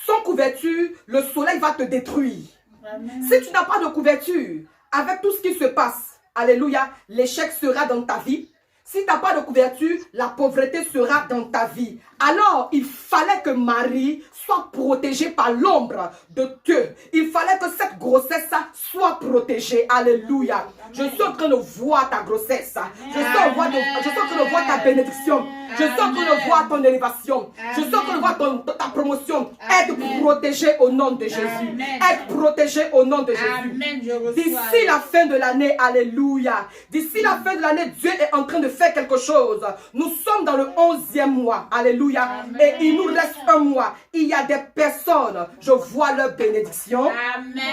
Sans couverture, le soleil va te détruire. Amen. Si tu n'as pas de couverture, avec tout ce qui se passe, alléluia, l'échec sera dans ta vie. Si tu n'as pas de couverture, la pauvreté sera dans ta vie. Alors, il fallait que Marie soit protégée par l'ombre de Dieu. Il fallait que cette grossesse soit protégée. Alléluia. Je suis en train de voir ta grossesse. Je suis en train de voir ta bénédiction. Je suis en train de voir ton élévation. Je suis en train de voir ta promotion. Être protégée au nom de Jésus. Être protégée au nom de Jésus. Amen. Je reçois. D'ici la fin de l'année, alléluia. D'ici la fin de l'année, Dieu est en train de faire quelque chose. Nous sommes dans le 11e mois, alléluia. Amen. Et il nous reste un mois. Il y a des personnes, je vois leur bénédiction. Amen.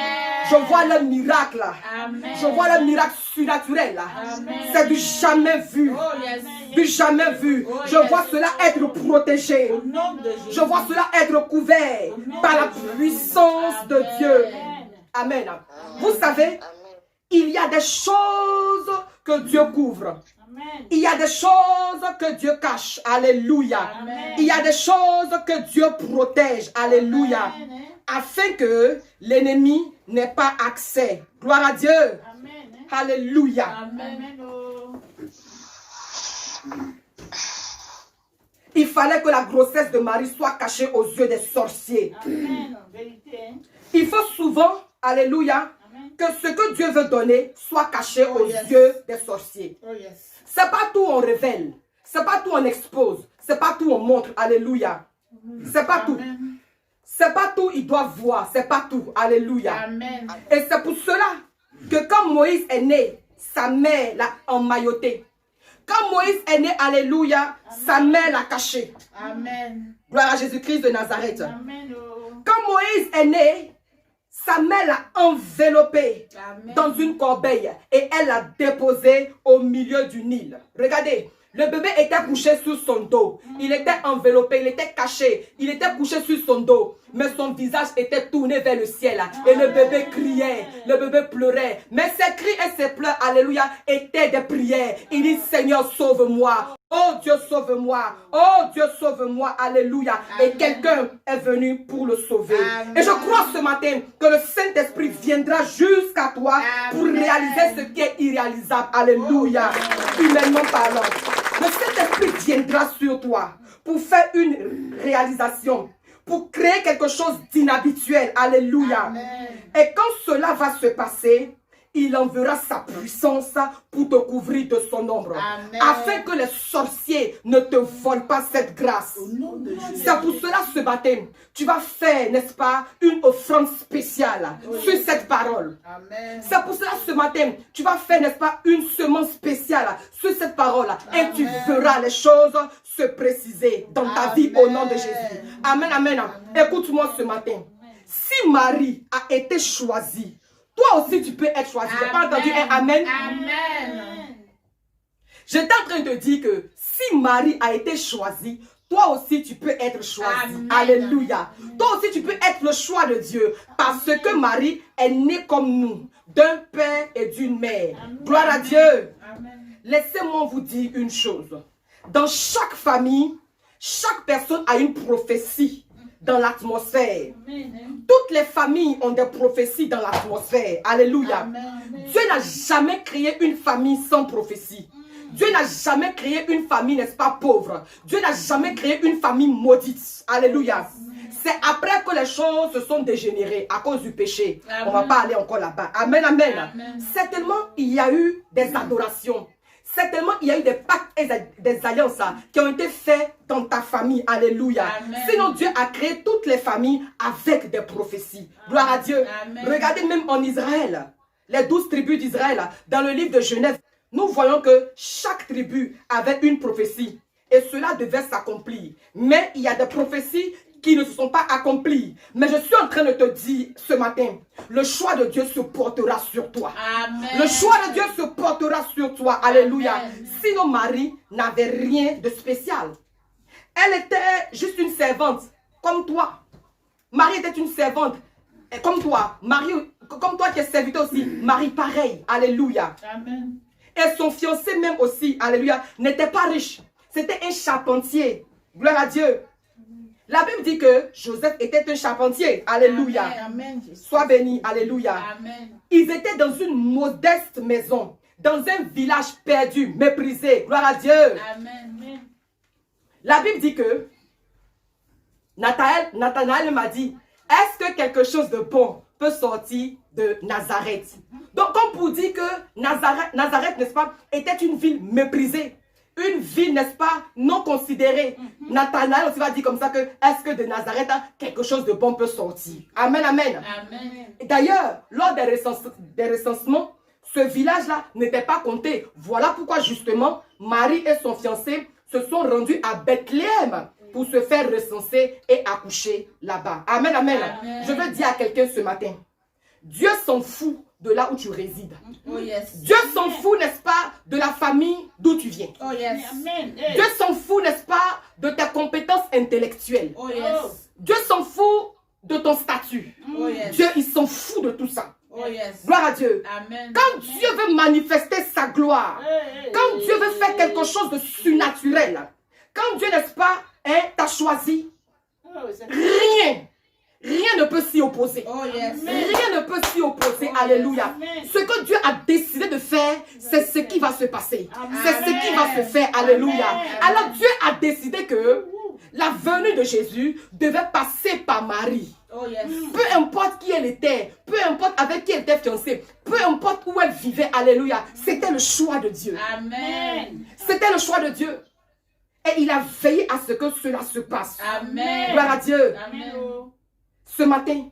Je vois le miracle. Amen. Je vois le miracle surnaturel. Amen. C'est du jamais vu. Oh, yes. Du jamais vu. Oh, Je yes. vois cela être protégé. Au nom de Jésus. Je vois cela être couvert par la puissance de Dieu. Amen. Vous savez, il y a des choses que Dieu couvre. Amen. Il y a des choses que Dieu cache. Alléluia. Amen. Il y a des choses que Dieu protège. Alléluia. Amen. Afin que l'ennemi n'ait pas accès. Gloire à Dieu. Amen. Alléluia. Amen. Amen. Oh. Il fallait que la grossesse de Marie soit cachée aux yeux des sorciers. Amen. Vérité. Hein? Il faut souvent, alléluia, Amen. que ce que Dieu veut donner soit caché Oh, aux yes. yeux des sorciers. Oh, yes. C'est pas tout on révèle. C'est pas tout on expose. C'est pas tout on montre. Alléluia. C'est pas tout. Amen. C'est pas tout ils doivent voir. C'est pas tout. Alléluia. Amen. Et c'est pour cela que quand Moïse est né, sa mère l'a emmailloté. Quand Moïse est né, alléluia, sa mère l'a caché. Amen. Gloire à Jésus-Christ de Nazareth. Amen. Oh. Quand Moïse est né, sa mère l'a enveloppé Amen. dans une corbeille et elle l'a déposé au milieu du Nil. Regardez, le bébé était couché sur son dos. Il était enveloppé, il était caché. Il était couché sur son dos. Mais son visage était tourné vers le ciel. Et le bébé criait, le bébé pleurait. Mais ses cris et ses pleurs, alléluia, étaient des prières. Il dit, Seigneur, sauve-moi. Oh Dieu, sauve-moi. Oh Dieu, sauve-moi. Alléluia. Et quelqu'un est venu pour le sauver. Amen. Et je crois ce matin que le Saint-Esprit viendra jusqu'à toi pour Amen. réaliser ce qui est irréalisable. Alléluia. Humainement parlant. Le Saint-Esprit viendra sur toi pour faire une réalisation, pour créer quelque chose d'inhabituel. Alléluia. Amen. Et quand cela va se passer, il enverra sa puissance pour te couvrir de son ombre. Amen. Afin que les sorciers ne te volent pas cette grâce. Au nom de Jésus. C'est pour cela ce matin, tu vas faire, n'est-ce pas, une offrande spéciale sur cette parole. Amen. C'est pour cela ce matin, tu vas faire, n'est-ce pas, une semence spéciale sur cette parole. Et tu verras les choses se préciser dans ta vie au nom de Jésus. Amen, amen. Écoute-moi ce matin. Si Marie a été choisie, toi aussi tu peux être choisi. Tu n'as pas entendu un amen? Amen. J'étais en train de dire que si Marie a été choisie, toi aussi tu peux être choisi. Amen. Alléluia. Toi aussi tu peux être le choix de Dieu. Parce que Marie est née comme nous, d'un père et d'une mère. Gloire à Dieu. Amen. Laissez-moi vous dire une chose. Dans chaque famille, chaque personne a une prophétie dans l'atmosphère. Amen. Toutes les familles ont des prophéties dans l'atmosphère. Alléluia. Amen. Dieu n'a jamais créé une famille sans prophétie. Dieu n'a jamais créé une famille, n'est-ce pas, pauvre. Dieu n'a jamais créé une famille maudite. Alléluia. C'est après que les choses se sont dégénérées à cause du péché. Amen. On ne va pas aller encore là-bas. Amen, amen. Amen. Certainement, il y a eu des adorations. Certainement, il y a eu des pactes et des alliances qui ont été faits dans ta famille. Alléluia. Amen. Sinon, Dieu a créé toutes les familles avec des prophéties. Gloire à Dieu. Amen. Regardez même en Israël, les 12 tribus d'Israël, dans le livre de Genèse, nous voyons que chaque tribu avait une prophétie. Et cela devait s'accomplir. Mais il y a des prophéties qui ne se sont pas accomplies. Mais je suis en train de te dire ce matin, le choix de Dieu se portera sur toi. Amen. Le choix de Dieu se portera sur toi. Alléluia. Amen. Sinon, Marie n'avait rien de spécial. Elle était juste une servante, comme toi. Marie était une servante, et comme toi. Marie, comme toi qui es serviteur aussi. Marie, pareil. Alléluia. Amen. Et son fiancé même aussi, alléluia, n'était pas riche. C'était un charpentier. Gloire à Dieu. La Bible dit que Joseph était un charpentier. Alléluia. Amen. Jésus. Sois béni. Alléluia. Amen. Ils étaient dans une modeste maison, dans un village perdu, méprisé. Gloire à Dieu. Amen. La Bible dit que Nathanaël m'a dit, est-ce que quelque chose de bon peut sortir de Nazareth? Donc, comme pour dire que Nazareth, n'est-ce pas, était une ville méprisée. Une ville, n'est-ce pas, non considérée. Nathanaël aussi va dire comme ça que, est-ce que de Nazareth, quelque chose de bon peut sortir? Amen, amen. Amen. D'ailleurs, lors des recensements, ce village-là n'était pas compté. Voilà pourquoi justement, Marie et son fiancé se sont rendus à Bethléem pour se faire recenser et accoucher là-bas. Amen, amen, Amen. Je veux dire à quelqu'un ce matin, Dieu s'en fout de là où tu résides. Oh yes. Dieu s'en fout, n'est-ce pas, de la famille d'où tu viens. Oh yes. Amen. Dieu s'en fout, n'est-ce pas, de tes compétences intellectuelles. Oh yes. Dieu s'en fout de ton statut. Oh yes. Dieu, il s'en fout de tout ça. Oh yes. Gloire à Dieu. Amen. Quand Dieu veut manifester sa gloire, quand Dieu veut faire quelque chose de surnaturel, quand Dieu, n'est-ce pas, t'a choisi, rien ne peut s'y opposer. Oh yes. Rien ne peut s'y opposer. Oh, Alléluia. yes. Ce que Dieu a décidé de faire, c'est ce qui va se passer. Amen. C'est ce qui va se faire. Alléluia. Amen. Alors Dieu a décidé que la venue de Jésus devait passer par Marie. Oh yes. Peu importe qui elle était, peu importe avec qui elle était fiancée, peu importe où elle vivait, alléluia, c'était le choix de Dieu. Amen. C'était le choix de Dieu. Et il a veillé à ce que cela se passe. Amen. Gloire à Dieu. Amen. Ce matin,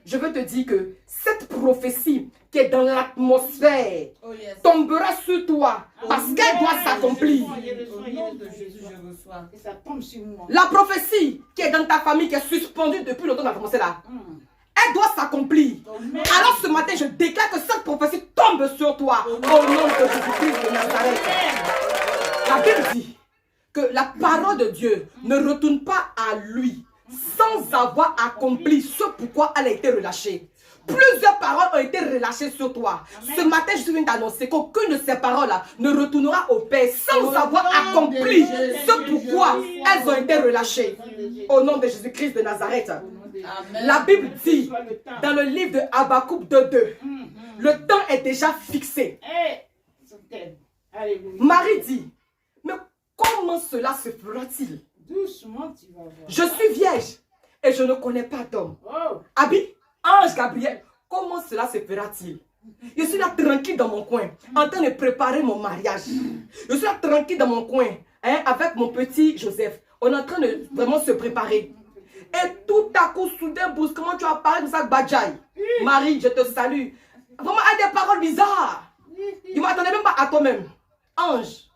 je veux te dire que cette prophétie qui est dans l'atmosphère Oh yes. tombera sur toi parce qu'elle doit s'accomplir. Au nom de Jésus, je reçois. Et ça tombe sur moi. La prophétie qui est dans ta famille, qui est suspendue depuis le temps qu'on a commencé là, elle doit s'accomplir. Amen. Alors ce matin, je déclare que cette prophétie tombe sur toi au nom de Jésus-Christ de Nazareth. La Bible dit que la parole de Dieu ne retourne pas à lui sans avoir accompli ce pourquoi elle a été relâchée. Plusieurs paroles ont été relâchées sur toi. Ce matin, je viens d'annoncer qu'aucune de ces paroles-là ne retournera au Père sans avoir accompli ce pourquoi elles ont été relâchées. Au nom de Jésus-Christ de Nazareth. Amen. La Bible dit dans le livre de Habakkuk 2:2, le temps est déjà fixé. Alléluia. Marie dit, mais comment cela se fera-t-il? Doucement, tu vas voir. Je suis vierge et je ne connais pas d'homme. Oh. Abi, ange Gabriel, comment cela se fera-t-il? Je suis là tranquille dans mon coin, en train de préparer mon mariage. Je suis là tranquille dans mon coin, avec mon petit Joseph. On est en train de vraiment se préparer. Et tout à coup, soudain, brusquement, tu apparais comme ça, Badjaï. Marie, je te salue. Vraiment, à des paroles bizarres. Tu ne m'attendais même pas à toi-même. Ange,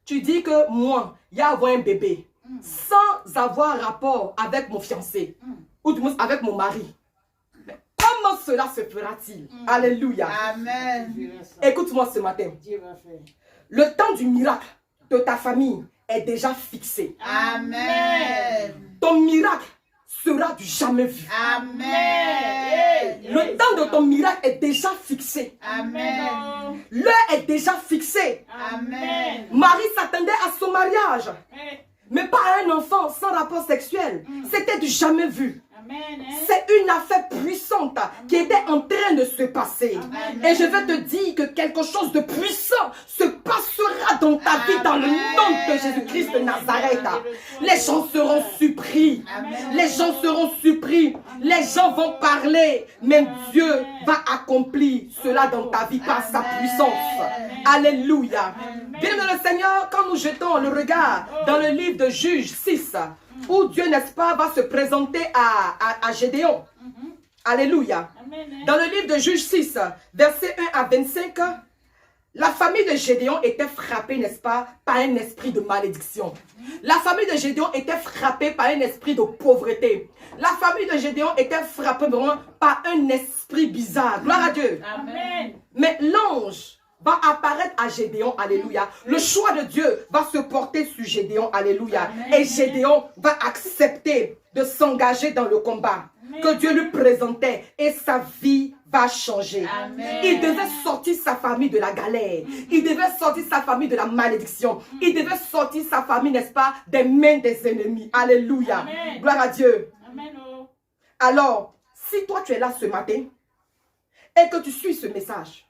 tu dis que moi, il y a avoir un bébé sans avoir rapport avec mon fiancé ou du moins avec mon mari. Mais comment cela se fera-t-il? Alléluia. Amen. Écoute-moi ce matin. Dieu va faire. Le temps du miracle de ta famille est déjà fixé. Amen. Ton miracle sera du jamais vu. Amen. Le temps de ton miracle est déjà fixé. Amen. L'heure est déjà fixée. Amen. Marie s'attendait à son mariage, Eh, mais pas à un enfant sans rapport sexuel. C'était du jamais vu. Amen. C'est une affaire puissante qui était en train de se passer. Et je vais te dire que quelque chose de puissant se passera dans ta vie dans le nom de Jésus-Christ de Nazareth. Les gens seront surpris. Les gens seront surpris. Les gens vont parler. Mais Dieu va accomplir cela dans ta vie par sa puissance. Alléluia. Bien dans le Seigneur, quand nous jetons le regard dans le livre de Juges 6, où Dieu, n'est-ce pas, va se présenter à Gédéon. Alléluia. Dans le livre de Juges 6, versets 1 à 25, la famille de Gédéon était frappée, n'est-ce pas, par un esprit de malédiction. La famille de Gédéon était frappée par un esprit de pauvreté. La famille de Gédéon était frappée vraiment par un esprit bizarre. Gloire à Dieu. Amen. Mais l'ange va apparaître à Gédéon, alléluia. Le choix de Dieu va se porter sur Gédéon, alléluia. Et Gédéon va accepter de s'engager dans le combat que Dieu lui présentait et sa vie va changer. Amen. Il devait sortir sa famille de la galère. Il devait sortir sa famille de la malédiction. Il devait sortir sa famille, n'est-ce pas, des mains des ennemis. Alléluia. Amen. Gloire à Dieu. Amen. Oh. Alors, si toi tu es là ce matin et que tu suis ce message,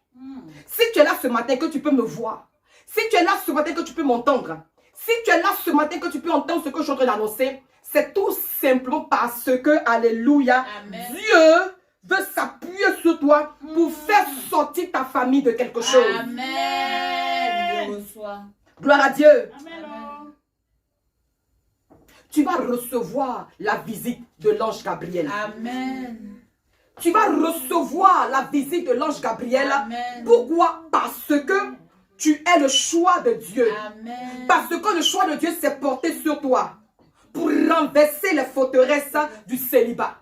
si tu es là ce matin que tu peux me voir, si tu es là ce matin que tu peux m'entendre, si tu es là ce matin que tu peux entendre ce que je suis en train d'annoncer, c'est tout simplement parce que, alléluia, Amen. Dieu veut s'appuyer sur toi pour faire sortir ta famille de quelque chose. Amen. Je reçois. Gloire à Dieu. Amen. Oh. Tu vas recevoir la visite de l'ange Gabriel. Amen. Tu vas recevoir la visite de l'ange Gabriel. Amen. Pourquoi? Parce que tu es le choix de Dieu. Amen. Parce que le choix de Dieu s'est porté sur toi pour renverser les forteresses du célibat.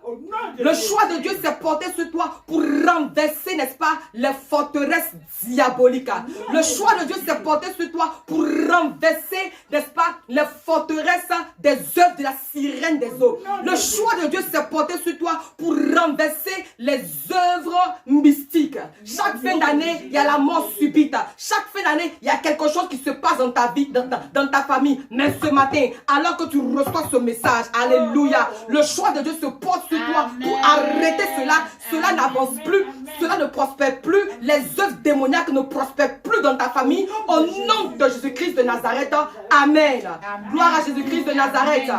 Le choix de Dieu s'est porté sur toi pour renverser, n'est-ce pas, les forteresses diaboliques. Le choix de Dieu s'est porté sur toi pour renverser, n'est-ce pas, les forteresses des œuvres de la sirène des eaux. Le choix de Dieu s'est porté sur toi pour renverser les œuvres mystiques. Chaque fin d'année, il y a la mort subite. Chaque fin d'année, il y a quelque chose qui se passe dans ta vie, dans ta famille. Mais ce matin, alors que tu reçois ce message, alléluia, le choix de Dieu se porte sur toi pour arrêter cela. Cela n'avance plus, cela ne prospère plus, les œuvres démoniaques ne prospèrent plus dans ta famille. Au nom de Jésus-Christ de Nazareth, amen. Gloire à Jésus-Christ de Nazareth.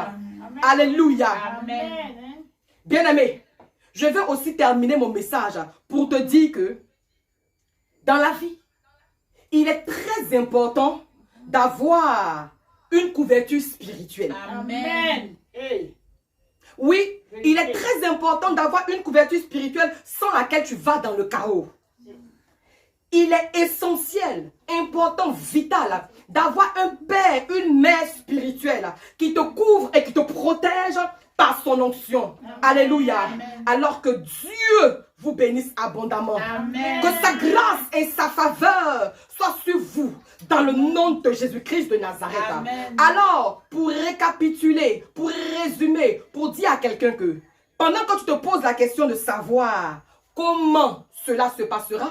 Alléluia. Amen. Bien-aimé, je vais aussi terminer mon message pour te dire que dans la vie, il est très important d'avoir une couverture spirituelle. Amen. Oui, il est très important d'avoir une couverture spirituelle sans laquelle tu vas dans le chaos. Il est essentiel, important, vital d'avoir un père, une mère spirituelle qui te couvre et qui te protège par son onction. Alléluia. Alors que Dieu vous bénisse abondamment. Amen. Que sa grâce et sa faveur soient sur vous dans le nom de Jésus-Christ de Nazareth. Amen. Alors, pour récapituler, pour résumer, pour dire à quelqu'un que pendant que tu te poses la question de savoir comment cela se passera,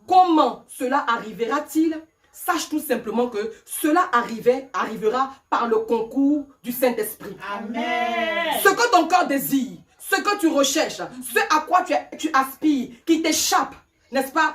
comment cela arrivera-t-il, sache tout simplement que cela arrivera par le concours du Saint-Esprit. Amen. Ce que ton corps désire, ce que tu recherches, ce à quoi tu aspires, qui t'échappe, n'est-ce pas?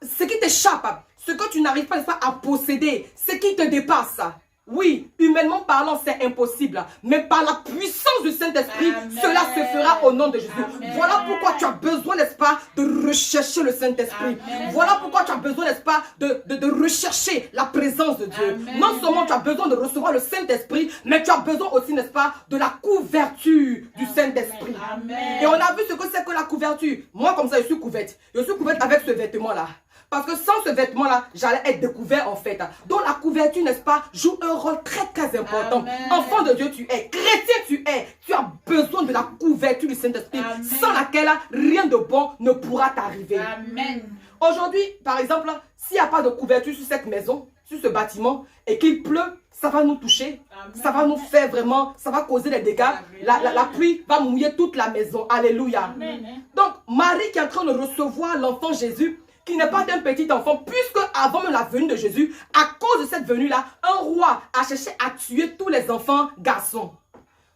Ce qui t'échappe, ce que tu n'arrives pas, n'est-ce pas, à posséder, ce qui te dépasse. Oui, humainement parlant, c'est impossible. Mais par la puissance du Saint-Esprit, cela se fera au nom de Jésus. Amen. Voilà pourquoi tu as besoin, n'est-ce pas, de rechercher le Saint-Esprit. Voilà pourquoi tu as besoin, n'est-ce pas, de rechercher la présence de Dieu. Amen. Non seulement tu as besoin de recevoir le Saint-Esprit, mais tu as besoin aussi, n'est-ce pas, de la couverture du Saint-Esprit. Amen. Et on a vu ce que c'est que la couverture. Moi, comme ça, je suis couverte. Je suis couverte avec ce vêtement-là. Parce que sans ce vêtement-là, j'allais être découvert en fait. Donc la couverture, n'est-ce pas, joue un rôle très très important. Amen. Enfant de Dieu, tu es. Chrétien, tu es. Tu as besoin de la couverture du Saint-Esprit. Amen. Sans laquelle rien de bon ne pourra t'arriver. Amen. Aujourd'hui, par exemple, s'il n'y a pas de couverture sur cette maison, sur ce bâtiment, et qu'il pleut, ça va nous toucher. Amen. Ça va nous faire vraiment, ça va causer des dégâts. La pluie va mouiller toute la maison. Alléluia. Amen. Donc, Marie qui est en train de recevoir l'enfant Jésus, qui n'est pas un petit enfant, puisque avant même la venue de Jésus, à cause de cette venue-là, un roi a cherché à tuer tous les enfants garçons.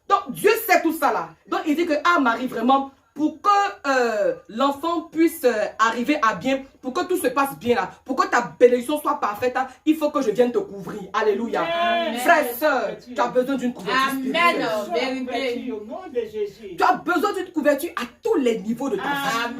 Donc, Dieu sait tout ça là. Donc, il dit que, ah Marie, vraiment, pour que l'enfant puisse arriver à bien, pour que tout se passe bien là, pour que ta bénédiction soit parfaite, là, il faut que je vienne te couvrir. Alléluia. Amen. Frère, sœur, tu as besoin d'une couverture spirituelle. Amen. Vêtu au nom de Jésus. Tu as besoin d'une couverture à tous les niveaux de ta vie.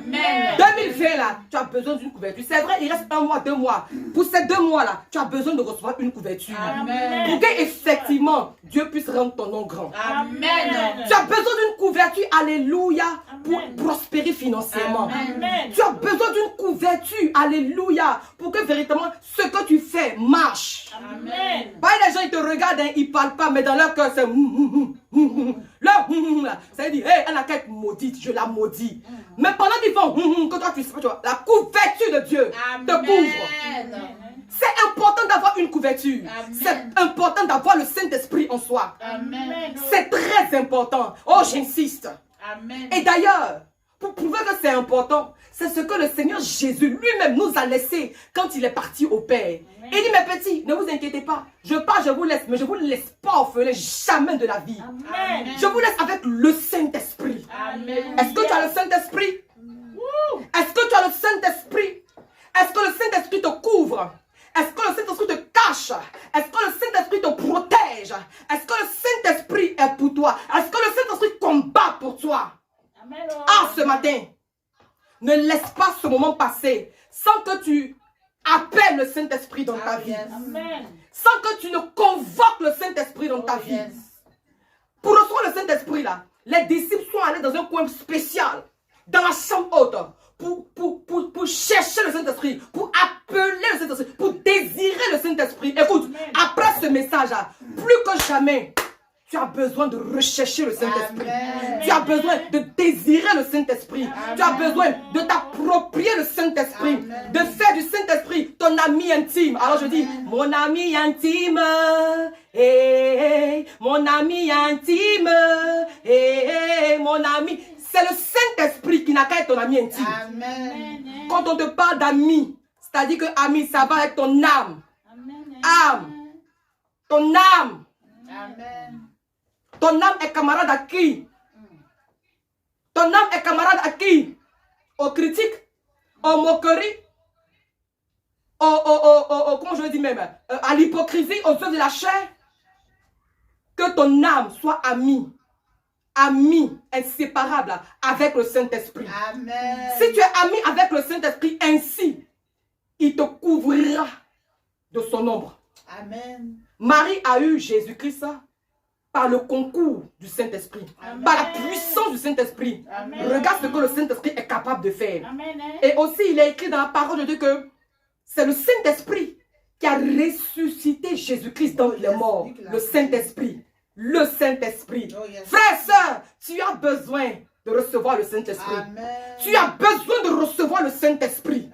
Amen. 2020 là, tu as besoin d'une couverture. C'est vrai, il reste 1 mois, 2 mois. Pour ces 2 mois là, tu as besoin de recevoir une couverture. Amen. Pour qu'effectivement, Dieu puisse rendre ton nom grand. Amen. Tu as besoin d'une couverture, alléluia, pour Amen. prospérer financièrement. Amen. Tu as besoin d'une couverture, alléluia, pour que véritablement ce que tu fais marche. Amen. Pas les gens, ils te regardent, hein, ils ne parlent pas, mais dans leur cœur, c'est là, ça veut dire, hey, elle a quelque maudite, je la maudis. Mais pendant qu'ils font que toi tu sais, tu vois, la couverture de Dieu te couvre. Amen. C'est important d'avoir une couverture. Amen. C'est important d'avoir le Saint-Esprit en soi. Amen. C'est très important. Oh, j'insiste. Amen. Et d'ailleurs, pour prouver que c'est important, c'est ce que le Seigneur Jésus lui-même nous a laissé quand il est parti au Père. Il dit, mes petits, ne vous inquiétez pas. Je pars, je vous laisse, mais je ne vous laisse pas orphelin jamais de la vie. Amen. Je vous laisse avec le Saint-Esprit. Amen. Est-ce que tu as le Saint-Esprit? Est-ce que tu as le Saint-Esprit? Est-ce que le Saint-Esprit te couvre? Est-ce que le Saint-Esprit te cache? Est-ce que le Saint-Esprit te protège? Est-ce que le Saint-Esprit est pour toi? Est-ce que le Saint-Esprit combat pour toi? Amen. Ah, ce matin, ne laisse pas ce moment passer sans que tu appelles le Saint-Esprit dans ta vie. Amen. Sans que tu ne convoques le Saint-Esprit dans ta vie. Pour recevoir le Saint-Esprit là, les disciples sont allés dans un coin spécial, dans la chambre haute, pour chercher le Saint-Esprit, pour appeler le Saint-Esprit, pour désirer le Saint-Esprit. Écoute, après ce message là, plus que jamais, tu as besoin de rechercher le Saint-Esprit. Tu as besoin de désirer le Saint-Esprit. Tu as besoin de t'approprier le Saint-Esprit. De faire du Saint-Esprit ton ami intime. Alors je dis, mon ami intime. Mon ami intime. Mon ami. C'est le Saint-Esprit qui n'a qu'à être ton ami intime. Quand on te parle d'ami, c'est-à-dire que ami, ça va être ton âme. Âme. Ton âme. Ton âme est camarade à qui? Ton âme est camarade à qui? Aux critiques, aux moqueries, comment je dis même, à l'hypocrisie, aux œuvres de la chair. Que ton âme soit amie, inséparable avec le Saint-Esprit. Si tu es ami avec le Saint-Esprit, ainsi, il te couvrira de son ombre. Marie a eu Jésus-Christ par le concours du Saint-Esprit, par la puissance du Saint-Esprit. Regarde ce que le Saint-Esprit est capable de faire. Amen. Et aussi, il est écrit dans la parole de Dieu que c'est le Saint-Esprit qui a ressuscité Jésus-Christ dans les morts. Le Saint-Esprit. Le Saint-Esprit. Frère, sœur, tu as besoin de recevoir le Saint-Esprit. Tu as besoin de recevoir le Saint-Esprit.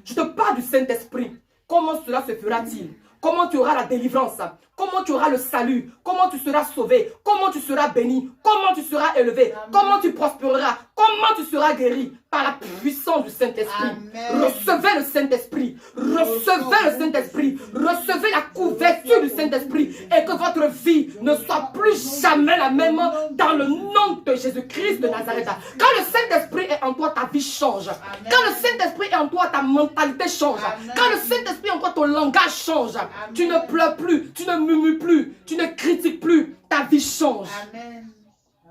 Je te parle du Saint-Esprit. Comment cela se fera-t-il? Comment tu auras la délivrance? Comment tu auras le salut? Comment tu seras sauvé? Comment tu seras béni? Comment tu seras élevé? Comment tu prospéreras? Comment tu seras guéri? Par la puissance du Saint-Esprit. Recevez le Saint-Esprit. Recevez le Saint-Esprit. Recevez la couverture du Saint-Esprit. Et que votre vie ne soit plus jamais la même dans le nom de Jésus-Christ de Nazareth. Quand le Saint-Esprit est en toi, ta vie change. Quand le Saint-Esprit est en toi, ta mentalité change. Quand le Saint-Esprit est en toi, ton langage change. Tu ne pleures plus, tu ne murmures plus, tu ne critiques plus. Ta vie change.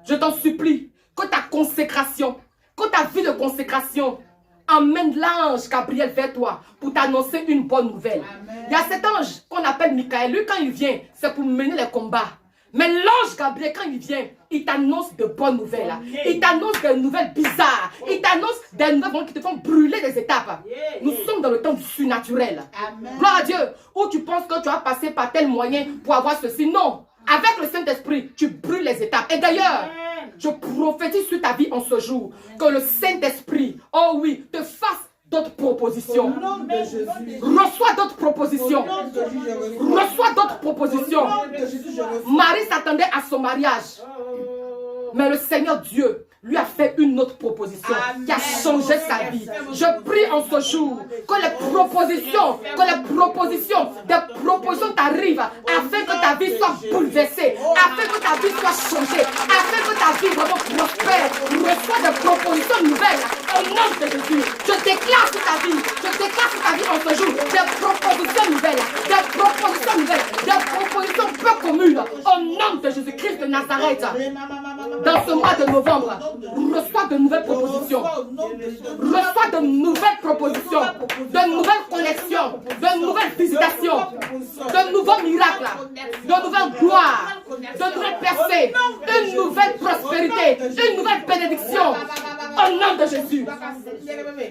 Je t'en supplie que ta consécration, que ta vie de consécration emmène l'ange Gabriel vers toi pour t'annoncer une bonne nouvelle. Il y a cet ange qu'on appelle Michael. Lui, quand il vient, c'est pour mener les combats. Mais l'ange Gabriel, quand il vient, il t'annonce de bonnes nouvelles. Il t'annonce des nouvelles bizarres. Il t'annonce des nouvelles qui te font brûler des étapes. Nous sommes dans le temps du surnaturel. Gloire à Dieu. Où tu penses que tu as passé par tel moyen pour avoir ceci. Non. Avec le Saint-Esprit, tu brûles les étapes. Et d'ailleurs, je prophétise sur ta vie en ce jour que le Saint-Esprit, oh oui, te fasse d'autres propositions. Reçois d'autres propositions. Reçois d'autres propositions. Marie s'attendait à son mariage. Mais le Seigneur Dieu lui a fait une autre proposition qui a changé sa vie. Je prie en ce jour que les propositions t'arrivent afin que ta vie soit bouleversée, afin que ta ta vie soit changée, afin que ta vie vraiment prospère. Reçois des propositions nouvelles au nom de Jésus. Je déclare sur ta vie, en ce jour, des propositions nouvelles, des propositions peu communes au nom de Jésus-Christ de Nazareth. Dans ce mois de novembre, reçois de nouvelles propositions. Reçois de nouvelles propositions, de nouvelles connexions, de nouvelles visitations, de nouveaux miracles, de nouvelles gloires, de nouvelles percées, une nouvelle prospérité, une nouvelle bénédiction. Au nom de Jésus.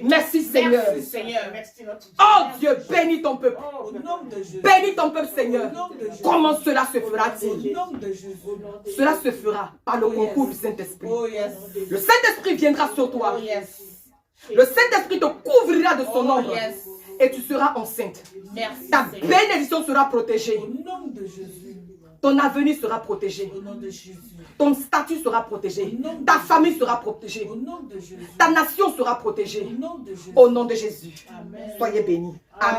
Merci Seigneur. Oh Dieu, bénis ton peuple. Bénis ton peuple Seigneur. Comment cela se fera-t-il? Cela se fera par le concours du Saint-Esprit. Le Saint-Esprit viendra sur toi. Le Saint-Esprit te couvrira de son ombre. Et tu seras enceinte. Ta bénédiction sera protégée. Ton avenir sera protégé. Ton statut sera protégé. Ta famille sera protégée. Ta nation sera protégée. Au nom de Jésus. Soyez bénis. Amen.